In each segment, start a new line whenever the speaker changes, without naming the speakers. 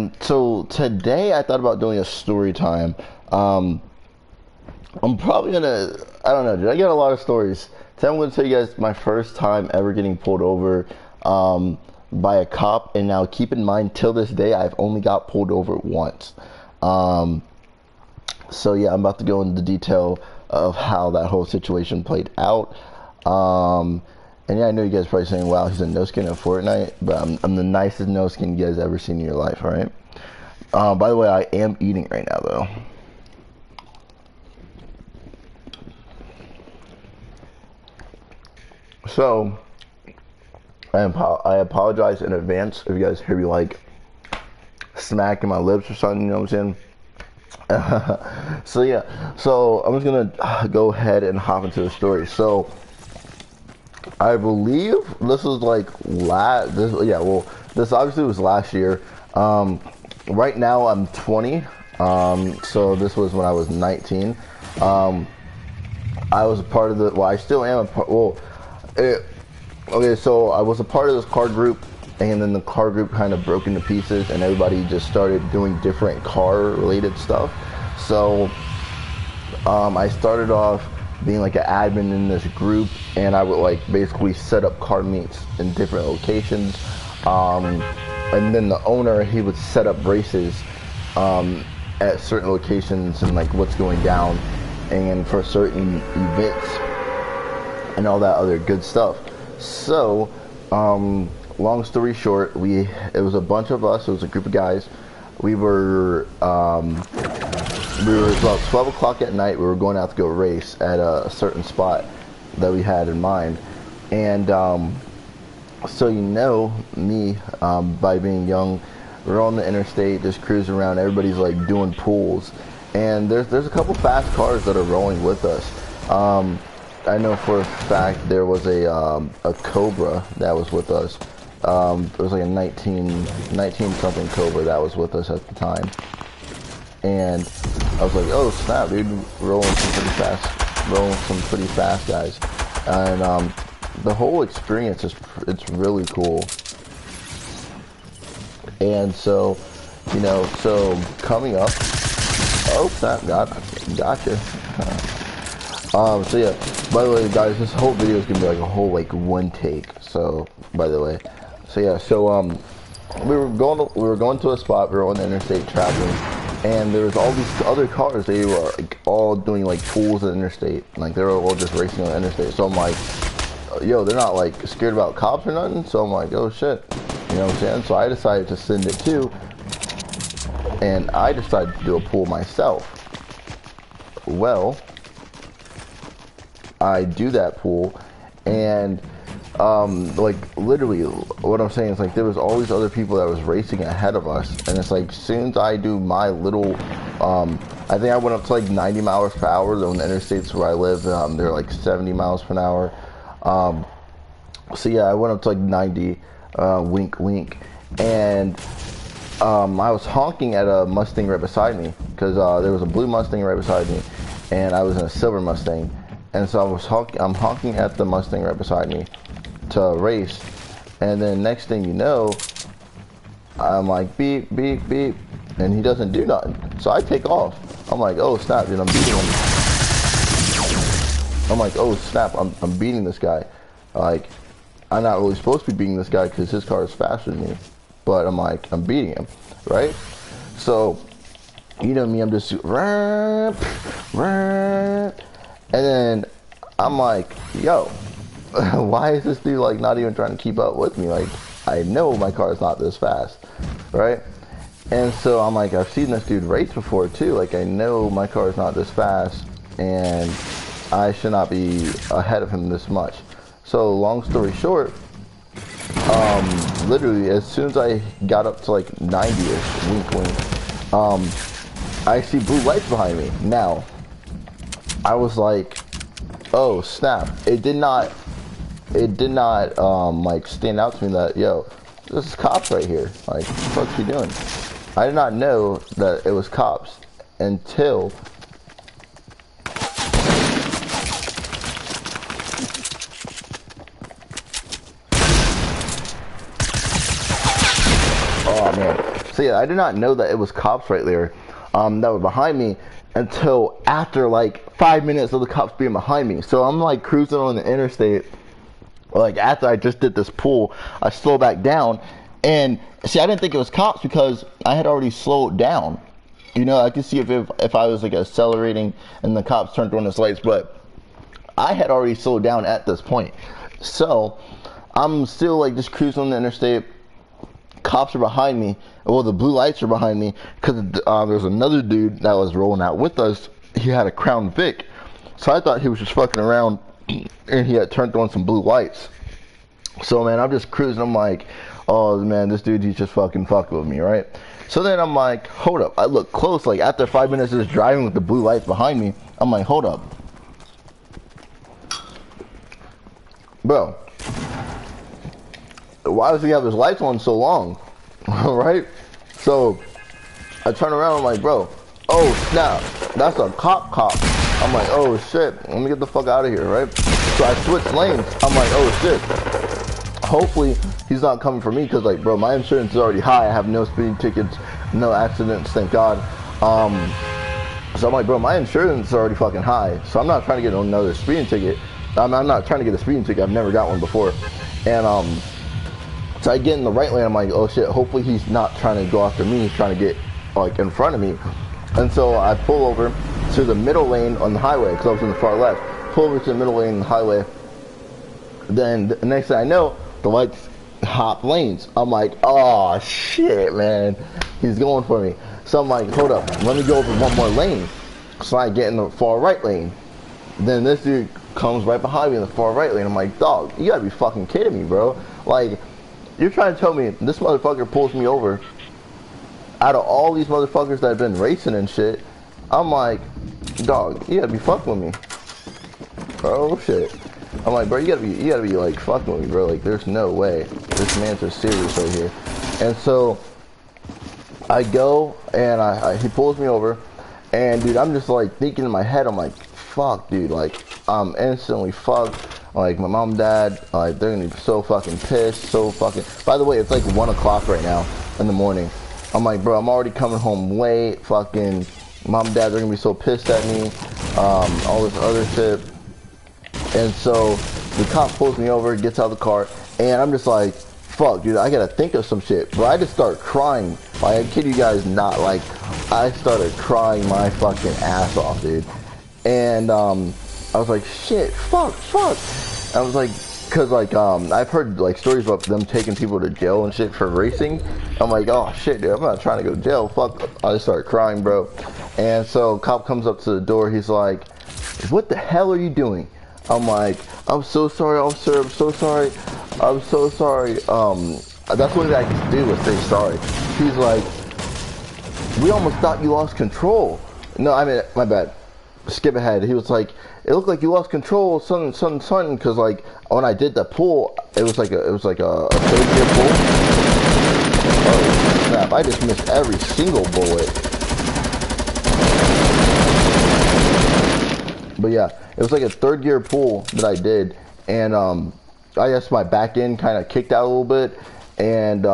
And so today I thought about doing a story time. I'm probably gonna, I don't know, dude. I got a lot of stories. Today I'm gonna tell you guys my first time ever getting pulled over by a cop. And now keep in mind, till this day, I've only got pulled over once. So yeah, I'm about to go into detail of how that whole situation played out. And yeah, I know you guys are probably saying, wow, he's a no-skin in Fortnite, but I'm the nicest no-skin you guys ever seen in your life, alright? By the way, I am eating right now, though. So, I apologize in advance if you guys hear me, like, smacking my lips or something, you know what I'm saying? So yeah, so I'm just gonna go ahead and hop into the story. So I believe this was like this obviously was last year. Right now I'm 20. So this was when I was 19. I was a part of the, well, I still am a part, okay, so I was a part of this car group, and then the car group kind of broke into pieces, and everybody just started doing different car related stuff. So I started off being like an admin in this group, and I would like basically set up car meets in different locations, and then the owner, he would set up races at certain locations and like what's going down and for certain events and all that other good stuff. So long story short, it was a bunch of us. It was a group of guys. We were about 12 o'clock at night. We were going out to go race at a certain spot that we had in mind. And so you know me, by being young, we're on the interstate just cruising around. Everybody's like doing pulls, and there's a couple fast cars that are rolling with us. I know for a fact there was a Cobra that was with us. It was like a 19 something Cobra that was with us at the time. And I was like, oh snap, dude, rolling some pretty fast guys. And the whole experience it's really cool. And so, you know, so coming up, oh snap, gotcha. So yeah, by the way, guys, this whole video is gonna be like a whole like one take. So by the way, so yeah, so we were going to a spot. We were on the interstate traveling, and there was all these other cars. They were like all doing like pulls at the interstate, like they were all just racing on the interstate. So I'm like, yo, they're not like scared about cops or nothing. So I'm like, oh shit, you know what I'm saying? So I decided to send it too, and I decided to do a pull myself. Well, I do that pull, and like literally what I'm saying is like there was all these other people that was racing ahead of us, and it's like soon as I do my little I think I went up to like 90 miles per hour on the interstates where I live. They're like 70 miles per hour. So yeah, I went up to like 90, wink wink, and I was honking at a Mustang right beside me, because there was a blue Mustang right beside me, and I was in a silver Mustang. And so I'm honking at the Mustang right beside me to race, and then next thing you know, I'm like beep beep beep, and he doesn't do nothing. So I take off. I'm like, oh snap, dude, I'm beating him. I'm like, oh snap, I'm beating this guy. Like, I'm not really supposed to be beating this guy because his car is faster than me, but I'm like, I'm beating him, right? So you know me, I'm just and then I'm like, yo, why is this dude like not even trying to keep up with me? Like, I know my car is not this fast, right? And so I'm like, I've seen this dude race before too. Like, I know my car is not this fast, and I should not be ahead of him this much. So long story short, literally as soon as I got up to like 90ish, wink wink, I see blue lights behind me. Now, I was like, oh snap. It did not like stand out to me that, yo, this is cops right here. Like, what the fuck's he doing? I did not know that it was cops until So yeah, I did not know that it was cops right there that were behind me until after like 5 minutes of the cops being behind me. So I'm like cruising on the interstate. Like after I just did this pull, I slow back down, and see, I didn't think it was cops because I had already slowed down. You know, I could see if I was like accelerating and the cops turned on his lights, but I had already slowed down at this point. So I'm still like just cruising on the interstate. Cops are behind me. Well, the blue lights are behind me because there's another dude that was rolling out with us. He had a Crown Vic, so I thought he was just fucking around, and he had turned on some blue lights. So man, I'm just cruising. I'm like, oh man, this dude, he's just fucking fucking with me, right? So then I'm like, hold up. I look close. Like after 5 minutes of just driving with the blue lights behind me, I'm like, hold up, bro. Why does he have his lights on so long? Right? So I turn around, I'm like, bro, oh snap, that's a cop. I'm like, oh shit, let me get the fuck out of here, right? So I switch lanes. I'm like, oh shit, hopefully he's not coming for me, because like, bro, my insurance is already high. I have no speeding tickets, no accidents, thank God. So I'm like, bro, my insurance is already fucking high, so I'm not trying to get another speeding ticket. I'm not trying to get a speeding ticket. I've never got one before. And so I get in the right lane. I'm like, oh shit, hopefully he's not trying to go after me. He's trying to get like in front of me. And so I pull over to the middle lane on the highway, because I was in the far left. Pull over to the middle lane on the highway. Then the next thing I know, the lights hop lanes. I'm like, oh shit, man, he's going for me. So I'm like, hold up, let me go over one more lane. So I get in the far right lane. Then this dude comes right behind me in the far right lane. I'm like, dog, you gotta be fucking kidding me, bro. Like, you're trying to tell me this motherfucker pulls me over out of all these motherfuckers that have been racing and shit? I'm like, dog, you gotta be fucking with me. Oh shit. I'm like, bro, you gotta be like fucking with me, bro. Like, there's no way. This man's just serious right here. And so I go and he pulls me over, and dude, I'm just like thinking in my head, I'm like, fuck, dude, like I'm instantly fucked. Like my mom and dad, like they're gonna be so fucking pissed, so fucking. By the way, it's like 1 o'clock right now in the morning. I'm like, bro, I'm already coming home late. Fucking mom and dad, they're gonna be so pissed at me. All this other shit. And so the cop pulls me over, gets out of the car, and I'm just like, fuck, dude, I gotta think of some shit. But I just start crying. Like, I kid you guys not. Like, I started crying my fucking ass off, dude. And I was like, shit, fuck. I was like, cause like I've heard like stories about them taking people to jail and shit for racing. I'm like, oh shit, dude, I'm not trying to go to jail. Fuck. I just started crying, bro. And so cop comes up to the door. He's like, what the hell are you doing? I'm like, I'm so sorry, officer. I'm so sorry. I'm so sorry. That's what I can do, is say sorry. He's like, we almost thought you lost control. No, I mean, my bad. Skip ahead. He was like, it looked like you lost control, son, because like when I did the pull, it was like a third gear pull. Oh snap! I just missed every single bullet. But yeah, it was like a third gear pull that I did, and I guess my back end kind of kicked out a little bit, and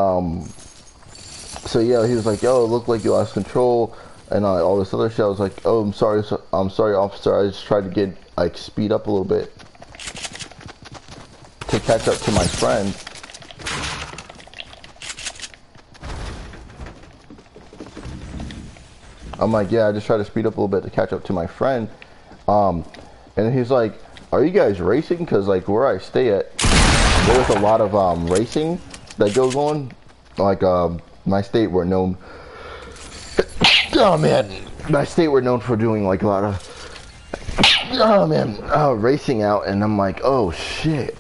so yeah, he was like, yo, it looked like you lost control. And all this other shit. I was like, oh, I'm sorry, officer. I just tried to get, like, speed up a little bit to catch up to my friend. I'm like, yeah, I just tried to speed up a little bit to catch up to my friend. And he's like, are you guys racing? Because, like, where I stay at, there's a lot of racing that goes on. Like, my state, we're known... Oh man, my state we're known for doing like a lot of racing out, and I'm like, oh shit,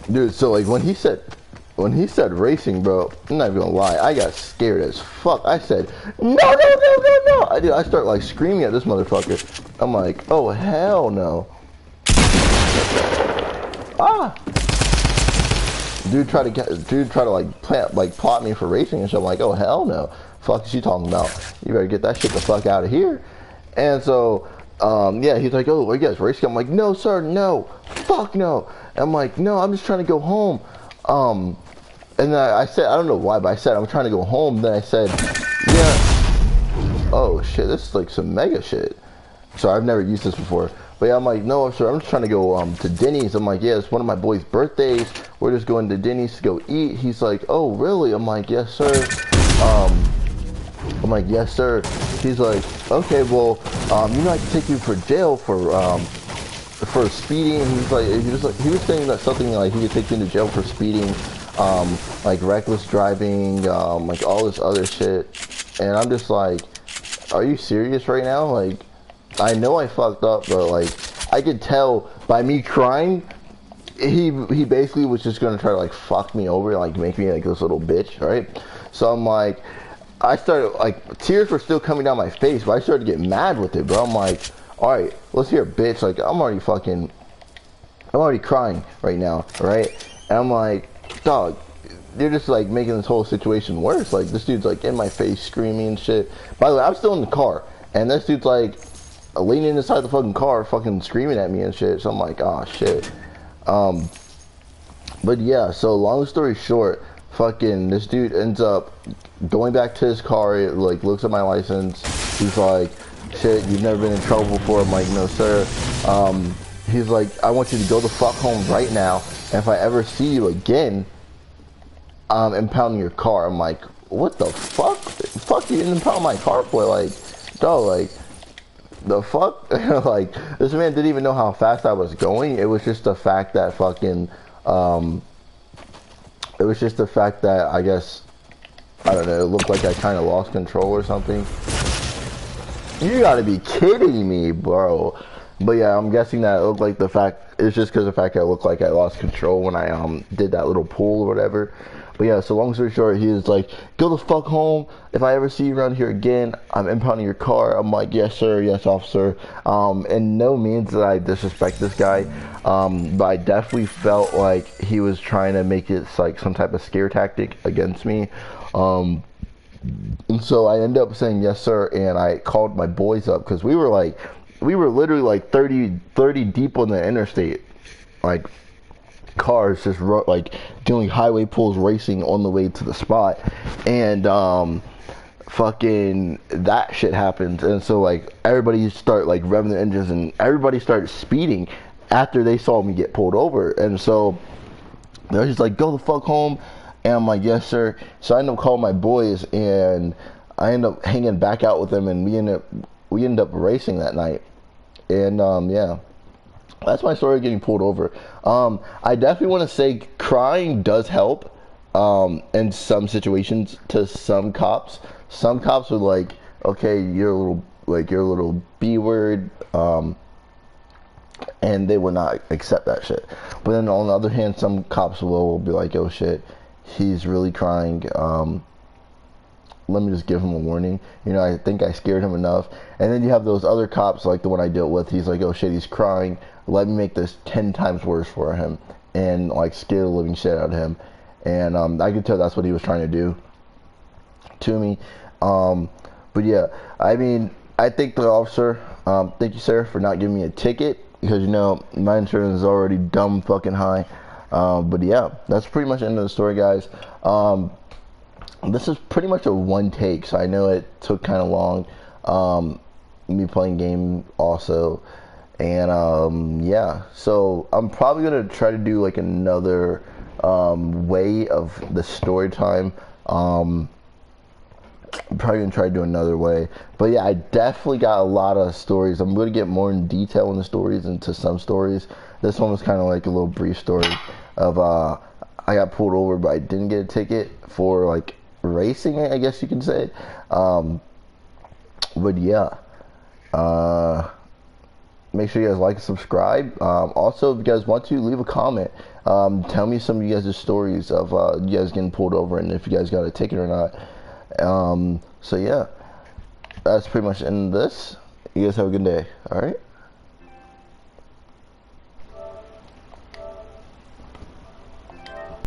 dude. So like when he said racing, bro, I'm not even gonna lie, I got scared as fuck. I said, no. I start like screaming at this motherfucker. I'm like, oh hell no. Ah. Dude try to like plot me for racing and shit. I'm like, oh hell no. Fuck is you talking about? You better get that shit the fuck out of here. And so, yeah, he's like, oh, are you guys racing? I'm like, no, sir, no. Fuck no. I'm like, no, I'm just trying to go home. And And then I said, I don't know why, but I said I'm trying to go home. Then I said, yeah. Oh shit, this is like some mega shit. So I've never used this before. But yeah, I'm like, no, sir, I'm just trying to go to Denny's. I'm like, yeah, it's one of my boys' birthdays. We're just going to Denny's to go eat. He's like, oh, really? I'm like, yes, sir. I'm like, yes, sir. He's like, okay, well, you know, I can take you for jail for speeding. He's like, he was saying that something like he could take you into jail for speeding, like reckless driving, like all this other shit. And I'm just like, are you serious right now? Like, I know I fucked up, but like, I could tell by me crying, he basically was just gonna try to like fuck me over and like make me like this little bitch, right? So I'm like, I started like, tears were still coming down my face, but I started to get mad with it, bro. I'm like, all right, let's hear, bitch. Like, I'm already crying right now, right? And I'm like, dog, you're just like making this whole situation worse. Like, this dude's like in my face screaming and shit. By the way, I'm still in the car, and this dude's like leaning inside the fucking car, fucking screaming at me and shit. So I'm like, oh shit. But yeah, so long story short, fucking this dude ends up going back to his car. It, like, looks at my license. He's like, shit, you've never been in trouble before. I'm like, no sir. He's like, I want you to go the fuck home right now, and if I ever see you again, I'm impounding your car. I'm like, what the fuck? Fuck, you didn't impound my car for? Like, dog, like, the fuck? Like, this man didn't even know how fast I was going. It was just the fact that fucking, it was just the fact that, I guess, I don't know, it looked like I kind of lost control or something. You gotta be kidding me, bro. But yeah, I'm guessing that it looked like the fact, it's just because of the fact that it looked like I lost control when I did that little pull or whatever. But yeah, so long story short, he was like, go the fuck home. If I ever see you around here again, I'm impounding your car. I'm like, yes sir, yes officer. And no means that I disrespect this guy, but I definitely felt like he was trying to make it like some type of scare tactic against me. And so I ended up saying yes sir, and I called my boys up, because we were literally like 30 deep on the interstate, like cars just like doing highway pulls, racing on the way to the spot. And fucking that shit happened. And so like everybody start like revving their engines, and everybody started speeding after they saw me get pulled over. And so they're just like, go the fuck home. And I'm like, yes sir. So I end up calling my boys, and I end up hanging back out with them, and we end up racing that night. And yeah, that's my story of getting pulled over. I definitely want to say crying does help in some situations to some cops. Some cops are like, okay, you're a little B word, and they will not accept that shit. But then on the other hand, some cops will be like, oh shit, he's really crying. Let me just give him a warning. You know, I think I scared him enough. And then you have those other cops, like the one I dealt with. He's like, oh shit, he's crying. Let me make this 10 times worse for him, and like scare the living shit out of him. And I could tell that's what he was trying to do to me. But yeah, I mean, I thank the officer. Thank you, sir, for not giving me a ticket, because you know my insurance is already dumb fucking high. But yeah, that's pretty much the end of the story, guys. This is pretty much a one take, so I know it took kind of long. Me playing game also, and yeah, so I'm probably gonna try to do like another way of the story time. I'm probably gonna try to do another way, but yeah, I definitely got a lot of stories. I'm gonna get more in detail in the stories, into some stories. This one was kind of like a little brief story of I got pulled over, but I didn't get a ticket for like racing, I guess you can say. But yeah, make sure you guys like and subscribe. Also, if you guys want to, leave a comment. Tell me some of you guys' stories of you guys getting pulled over, and if you guys got a ticket or not. So yeah, that's pretty much the end of this. You guys have a good day. All right.